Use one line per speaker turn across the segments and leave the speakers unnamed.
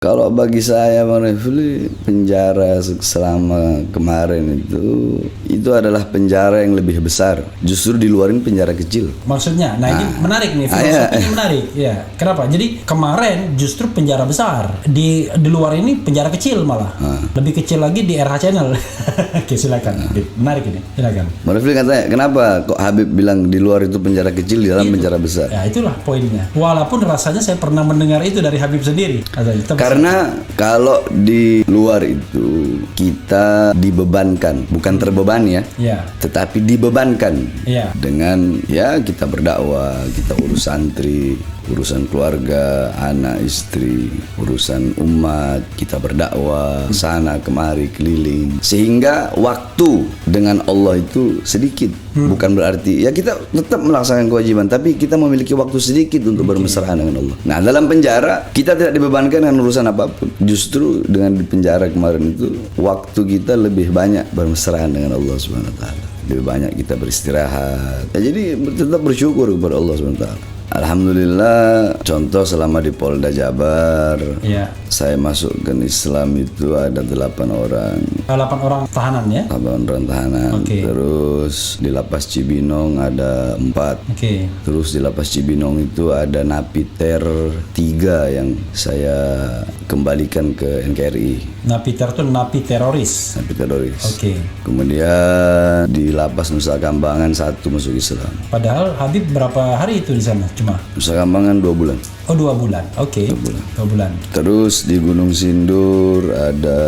Kalau bagi saya Bang Refli, penjara selama kemarin itu adalah penjara yang lebih besar. Justru di luarin penjara kecil.
Maksudnya, ini menarik nih, filosofinya menarik. Ya, kenapa? Jadi kemarin justru penjara besar, di luar ini penjara kecil malah, lebih kecil lagi di RH Channel. Oke, silakan. Menarik ini, silakan.
Bang Refli katanya, kenapa kok Habib bilang di luar itu penjara kecil, di dalam penjara besar?
Ya, itulah poinnya. Walaupun rasanya saya pernah mendengar itu dari Habib sendiri.
Karena kalau di luar itu kita dibebankan, bukan terbebani ya, tetapi dibebankan dengan kita berdakwah, kita urus santri, urusan keluarga, anak, istri, urusan umat, kita berdakwah sana kemari keliling, sehingga waktu dengan Allah itu sedikit. Bukan berarti ya kita tetap melaksanakan kewajiban, tapi kita memiliki waktu sedikit untuk bermesraan dengan Allah. Nah, dalam penjara kita tidak dibebankan dengan urusan apapun. Justru dengan di penjara kemarin itu waktu kita lebih banyak bermesraan dengan Allah Subhanahu wa taala. Lebih banyak kita beristirahat. Ya, jadi tetap bersyukur kepada Allah Subhanahu wa taala. Alhamdulillah, contoh selama di Polda Jabar, saya masuk ke Islam itu ada 8 orang.
8 orang tahanan ya?
8 orang tahanan. Terus di Lapas Cibinong ada 4. Terus di Lapas Cibinong itu ada napiter 3 yang saya kembalikan ke NKRI.
Napiter itu napi teroris.
Napi teroris. Kemudian di Lapas Nusa Kambangan 1 masuk Islam.
Padahal Habib berapa hari itu di sana? Cuma
Nusa Kambangan 2 bulan.
Oh, 2 bulan. 2 bulan.
Terus di Gunung Sindur ada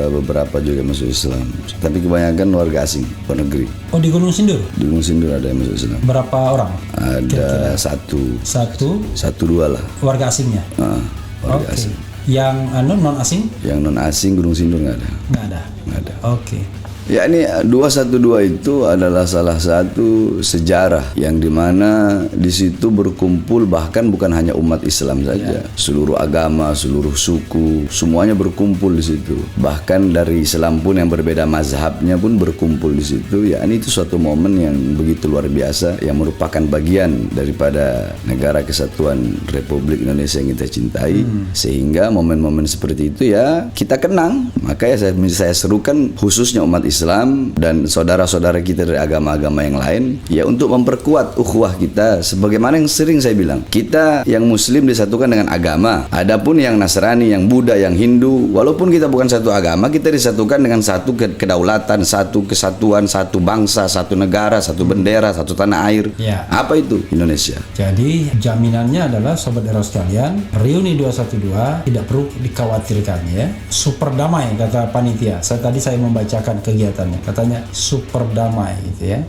beberapa juga masuk Islam. Tapi kebanyakan warga asing, luar negeri.
Oh, di Gunung Sindur?
Di Gunung Sindur ada yang masuk Islam.
Berapa orang?
Ada
Satu,
2 lah.
Warga asingnya?
Warga asing.
Yang non asing?
Yang non asing Gunung Sindur nggak ada.
Nggak ada.
Ya, ini 212 itu adalah salah satu sejarah yang dimana di situ berkumpul bahkan bukan hanya umat Islam saja, seluruh agama, seluruh suku, semuanya berkumpul di situ. Bahkan dari Islam pun yang berbeda mazhabnya pun berkumpul di situ. Ya, ini itu suatu momen yang begitu luar biasa yang merupakan bagian daripada negara kesatuan Republik Indonesia yang kita cintai. Sehingga momen-momen seperti itu ya kita kenang. Makanya saya serukan khususnya umat Islam dan saudara-saudara kita dari agama-agama yang lain ya untuk memperkuat ukhuwah kita. Sebagaimana yang sering saya bilang, kita yang muslim disatukan dengan agama, adapun yang Nasrani, yang Buddha, yang Hindu, walaupun kita bukan satu agama, kita disatukan dengan satu kedaulatan, satu kesatuan, satu bangsa, satu negara, satu bendera, satu tanah air. Apa itu? Indonesia.
Jadi jaminannya adalah sobat Eros sekalian, reuni 212 tidak perlu dikhawatirkan ya. Super damai kata panitia. Tadi saya membacakan kegiatannya, katanya super damai gitu ya.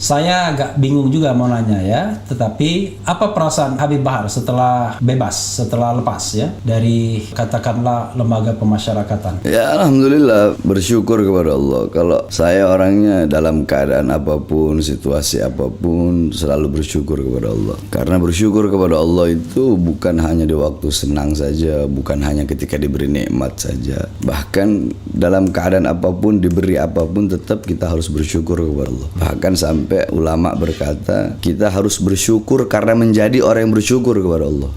Saya agak bingung juga mau nanya ya, tetapi apa perasaan Habib Bahar setelah bebas, setelah lepas ya dari katakanlah lembaga pemasyarakatan?
Ya, alhamdulillah, bersyukur kepada Allah. Kalau saya orangnya dalam keadaan apapun, situasi apapun, selalu bersyukur kepada Allah. Karena bersyukur kepada Allah itu bukan hanya di waktu senang saja, bukan hanya ketika diberi nikmat saja. Bahkan dalam keadaan apapun, diberi apapun, tetap kita harus bersyukur kepada Allah. Bahkan sampai ulama berkata kita harus bersyukur karena menjadi orang yang bersyukur kepada Allah.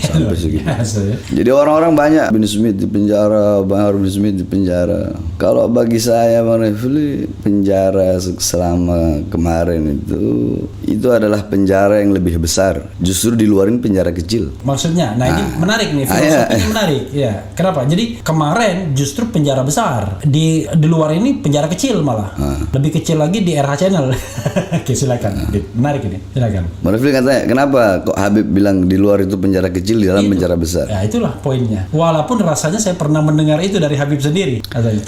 Sampai segitu. Jadi orang-orang banyak bin Smith di penjara, Bahar bin Smith di penjara. Kalau bagi saya Bang Refli, penjara selama kemarin itu adalah penjara yang lebih besar. Justru di luarin penjara kecil.
Maksudnya, ini menarik nih, filosofinya menarik. Ya, kenapa? Jadi kemarin justru penjara besar, di luar ini penjara kecil malah, lebih kecil lagi di RH Channel. Oke, silakan. Menarik ini, silakan.
Bang Refli katanya, kenapa kok Habib bilang di luar itu penjara kecil, di dalam penjara besar?
Ya itulah poinnya. Walaupun rasanya saya pernah mendengar itu dari Habib sendiri.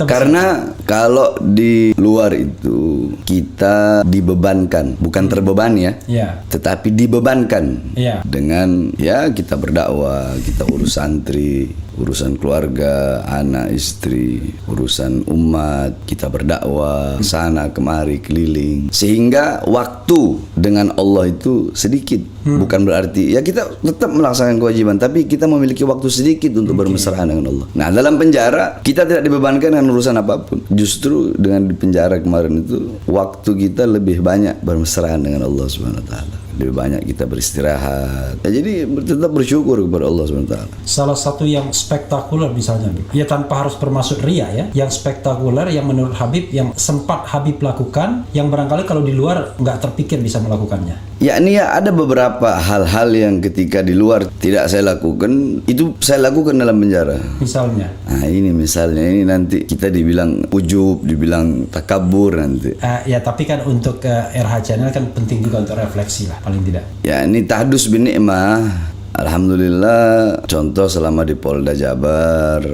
Karena kalau di luar itu kita dibebankan, bukan terbebani ya, tetapi dibebankan dengan kita berdakwah, kita urus santri, urusan keluarga, anak, istri, urusan umat, kita berdakwah sana kemari keliling, sehingga waktu dengan Allah itu sedikit. Bukan berarti kita tetap melaksanakan kewajiban, tapi kita memiliki waktu sedikit untuk bermesraan dengan Allah. Nah, dalam penjara kita tidak dibebankan dengan urusan apapun. Justru dengan di penjara kemarin itu waktu kita lebih banyak bermesraan dengan Allah Subhanahu wa taala. Lebih banyak kita beristirahat. Jadi tetap bersyukur kepada Allah SWT.
Salah satu yang spektakuler misalnya, ya tanpa harus bermaksud ria ya, yang spektakuler yang menurut Habib, yang sempat Habib lakukan, yang barangkali kalau di luar nggak terpikir bisa melakukannya.
Ini ada beberapa hal-hal yang ketika di luar tidak saya lakukan, itu saya lakukan dalam penjara.
Misalnya?
Nah ini misalnya, ini nanti kita dibilang ujub, dibilang takabur nanti.
Ya tapi kan untuk RH Channel kan penting juga untuk refleksi lah, paling tidak. Ya
ini tahdus bin ni'mah. Alhamdulillah, contoh selama di Polda Jabar,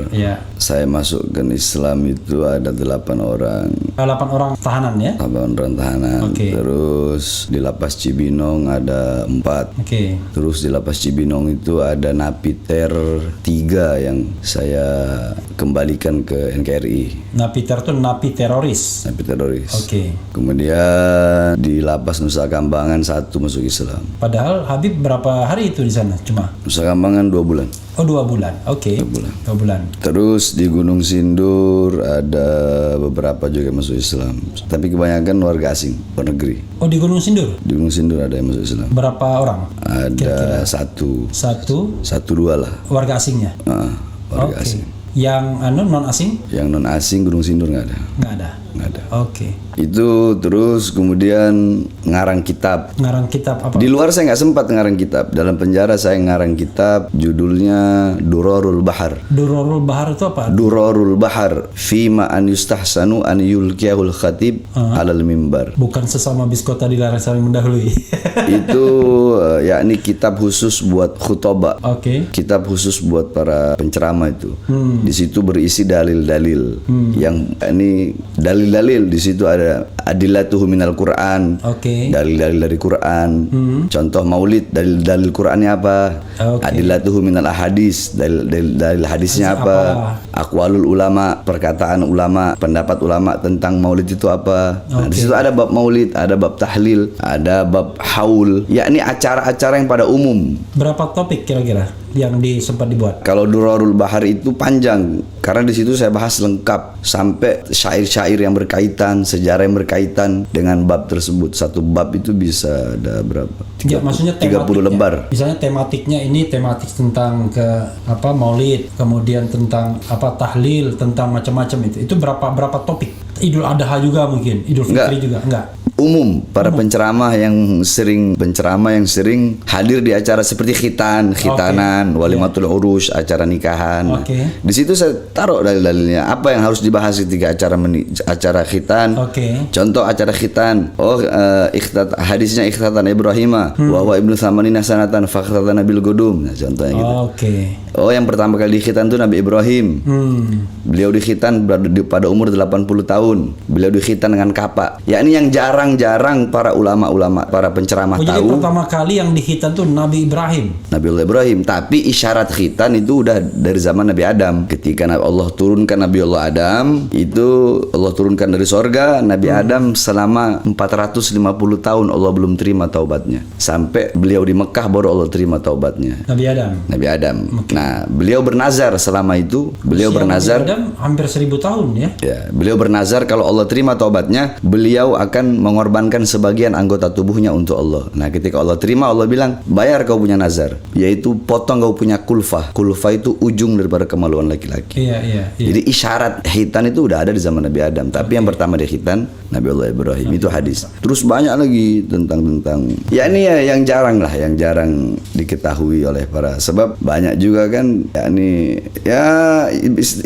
saya masuk ke Islam itu ada 8 orang.
8 orang tahanan ya?
8 orang tahanan. Terus di Lapas Cibinong ada 4. Terus di Lapas Cibinong itu ada napiter 3 yang saya kembalikan ke NKRI.
Napiter itu napi teroris.
Napi teroris. Kemudian di Lapas Nusa Kambangan 1 masuk Islam.
Padahal Habib berapa hari itu di sana? Cuma
Nusa Kambangan 2 bulan.
Oh 2 bulan, 2 bulan.
Terus di Gunung Sindur ada beberapa juga yang masuk Islam, tapi kebanyakan warga asing, luar negeri.
Oh di Gunung Sindur?
Di Gunung Sindur ada yang masuk Islam.
Berapa orang?
Ada kira-kira? Satu dua lah.
Warga asingnya?
Warga asing.
Yang non asing?
Yang non asing Gunung Sindur nggak ada.
Nggak ada.
Itu terus kemudian ngarang kitab.
Ngarang kitab apa?
Di luar saya nggak sempat ngarang kitab. Dalam penjara saya ngarang kitab, judulnya Durarul Bahar.
Durarul Bahar itu apa?
Durarul Bahar fima an yustahsanu an yulkiyahul khatib alal mimbar.
Bukan sesama biskota dilarang saling mendahului.
Itu yakni kitab khusus buat khutbah. Kitab khusus buat para penceramah itu. Di situ berisi dalil-dalil yang ini dalil-dalil. Di situ ada adillatuhu minal Quran, dalil-dalil dari Quran. Contoh maulid, dalil-dalil Qurannya apa? Adillatuhu minal ahadis, dalil hadisnya apa? Aqwalul ulama, perkataan ulama, pendapat ulama tentang maulid itu apa? Nah, di situ ada bab maulid, ada bab tahlil, ada bab haul, yakni acara-acara yang pada umum.
Berapa topik kira-kira yang sempat dibuat?
Kalau Durarul Bahar itu panjang, karena di situ saya bahas lengkap sampai syair-syair yang berkaitan, sejarah yang berkaitan dengan bab tersebut. Satu bab itu bisa ada berapa?
30
lembar.
Misalnya tematiknya ini tematik tentang maulid, kemudian tentang tahlil, tentang macam-macam itu. Itu berapa topik? Idul Adha juga mungkin, Idul Fitri juga enggak.
Umum, para penceramah yang sering hadir di acara seperti khitanan, walimatul urus, acara nikahan. Di situ saya taruh dalil-dalilnya. Apa yang harus dibahas ketika acara khitan? Contoh acara khitan. Hadisnya ikhtatan Ibrahimah, wa huwa ibnu thamanina sanatan fakhtatan bil gudum. Nah, contohnya gitu. Yang pertama kali dikhitan itu Nabi Ibrahim. Beliau dikhitan pada umur 80 tahun. Beliau dikhitan dengan kapak. Yakni yang jarang para ulama-ulama, para penceramah tahu.
Jadi pertama kali yang dikhitan itu Nabi Ibrahim.
Nabiullah Ibrahim. Tapi isyarat khitan itu udah dari zaman Nabi Adam. Ketika Allah turunkan Nabiullah Adam, itu Allah turunkan dari sorga. Nabi Adam selama 450 tahun Allah belum terima taubatnya. Sampai beliau di Mekah baru Allah terima taubatnya.
Nabi Adam.
Nah, beliau bernazar selama itu. Beliau bernazar.
Nabi Adam hampir 1000 tahun ya.
Beliau bernazar kalau Allah terima taubatnya, beliau akan mengorbankan sebagian anggota tubuhnya untuk Allah. Nah, ketika Allah terima, Allah bilang, bayar kau punya nazar, yaitu potong kau punya kulfah. Kulfah itu ujung daripada kemaluan laki-laki.
Iya.
Jadi isyarat khitan itu udah ada di zaman Nabi Adam, tapi yang pertama di khitan Nabi Allah Ibrahim. Itu hadis. Terus banyak lagi tentang ya ini ya yang jarang diketahui oleh para, sebab banyak juga kan ya ini ya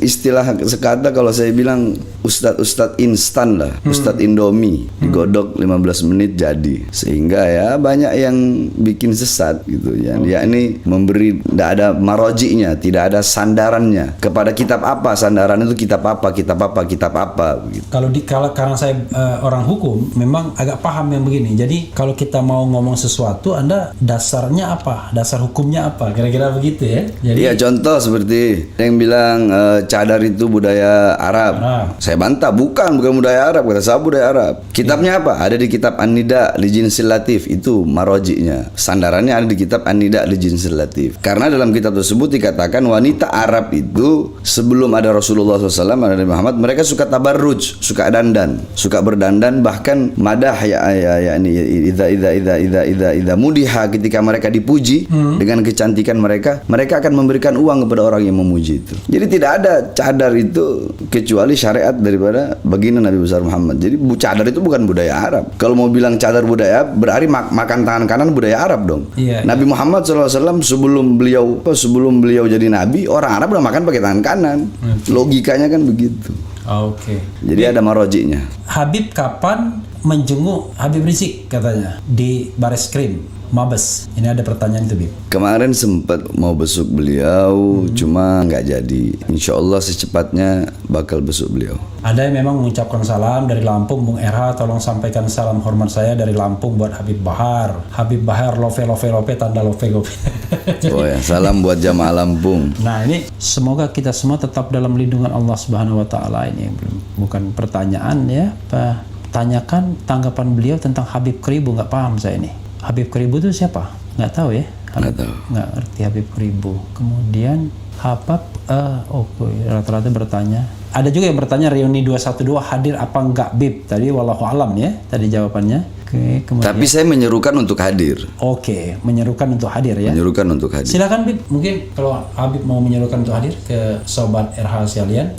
istilah sekata kalau saya bilang ustadz instan lah, ustadz Indomie digodok 15 menit jadi, sehingga ya banyak yang bikin sesat gitu ya. Ya ini memberi, tidak ada marojinya, tidak ada sandarannya kepada kitab apa, sandaran itu kitab apa gitu.
Karena saya orang hukum memang agak paham yang begini. Jadi kalau kita mau ngomong sesuatu, Anda dasarnya apa? Dasar hukumnya apa? Kira-kira begitu ya. Jadi
iya, contoh seperti yang bilang cadar itu budaya Arab. Saya bantah, bukan budaya Arab, kata saya budaya Arab. Kitabnya apa? Ada di kitab An-Nida li Jinsil Latif, itu maroji'nya. Sandarannya ada di kitab An-Nida li Jinsil Latif. Karena dalam kitab tersebut dikatakan wanita Arab itu sebelum ada Rasulullah SAW, ada Nabi Muhammad, mereka suka tabarruj, suka dandan, suka berdandan, bahkan madah idza mudiha, ketika mereka dipuji dengan kecantikan mereka akan memberikan uang kepada orang yang memuji itu. Jadi tidak ada cadar itu kecuali syariat daripada baginda Nabi besar Muhammad. Jadi cadar itu bukan budaya Arab. Kalau mau bilang cadar budaya, berarti makan tangan kanan budaya Arab dong.
Iya,
Nabi Muhammad SAW sebelum beliau jadi Nabi, orang Arab udah makan pakai tangan kanan. Logikanya kan begitu.
Oke.
Jadi ada maroji'nya.
Habib kapan menjenguk Habib Rizik katanya di Bareskrim Mabes? Ini ada pertanyaan itu, Bib.
Kemarin sempat mau besuk beliau, cuma nggak jadi. Insya Allah secepatnya bakal besuk beliau.
Ada yang memang mengucapkan salam dari Lampung, Bung RH, tolong sampaikan salam hormat saya dari Lampung buat Habib Bahar. Habib Bahar love tanda love.
Oh ya, salam buat jamaah Lampung.
Nah ini semoga kita semua tetap dalam lindungan Allah Subhanahu Wa Taala. Ini bukan pertanyaan ya. Tanyakan tanggapan beliau tentang Habib Kribu, nggak paham saya ini. Habib Kribu itu siapa? Nggak tahu ya?
Nggak tahu.
Nggak ngerti Habib Kribu. Kemudian rata-rata bertanya. Ada juga yang bertanya reuni 212 hadir apa enggak, Bib? Tadi wallahu alam ya, tadi jawabannya. Oke, kemudian.
Tapi saya menyerukan untuk hadir.
Oke, menyerukan untuk hadir ya.
Menyerukan untuk hadir.
Silakan, Bib. Mungkin kalau Habib mau menyerukan untuk hadir ke sobat RH sekalian.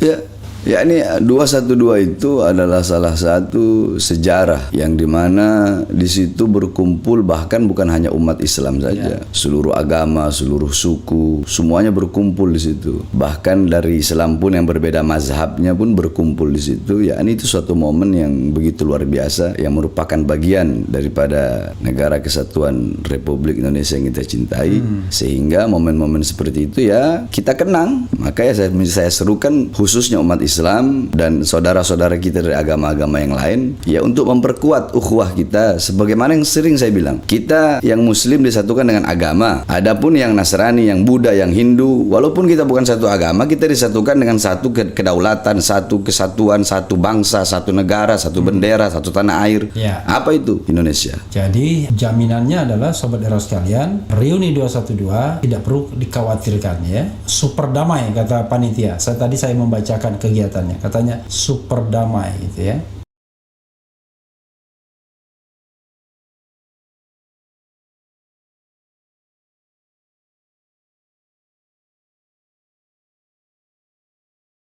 Ya ini 212 itu adalah salah satu sejarah yang dimana di situ berkumpul, bahkan bukan hanya umat Islam saja, seluruh agama, seluruh suku, semuanya berkumpul di situ. Bahkan dari Islam pun yang berbeda mazhabnya pun berkumpul di situ. Ya ini itu suatu momen yang begitu luar biasa, yang merupakan bagian daripada negara kesatuan Republik Indonesia yang kita cintai. Sehingga momen-momen seperti itu ya kita kenang. Makanya saya serukan khususnya umat Islam dan saudara-saudara kita dari agama-agama yang lain ya, untuk memperkuat ukhuwah kita. Sebagaimana yang sering saya bilang, kita yang Muslim disatukan dengan agama, adapun yang Nasrani, yang Buddha, yang Hindu, walaupun kita bukan satu agama, kita disatukan dengan satu kedaulatan, satu kesatuan, satu bangsa, satu negara, satu bendera, satu tanah air. Apa itu? Indonesia.
Jadi jaminannya adalah sobat era sekalian, reuni 212 tidak perlu dikhawatirkan ya. Super damai kata panitia. Tadi saya membacakan kegiatannya, katanya super damai gitu ya.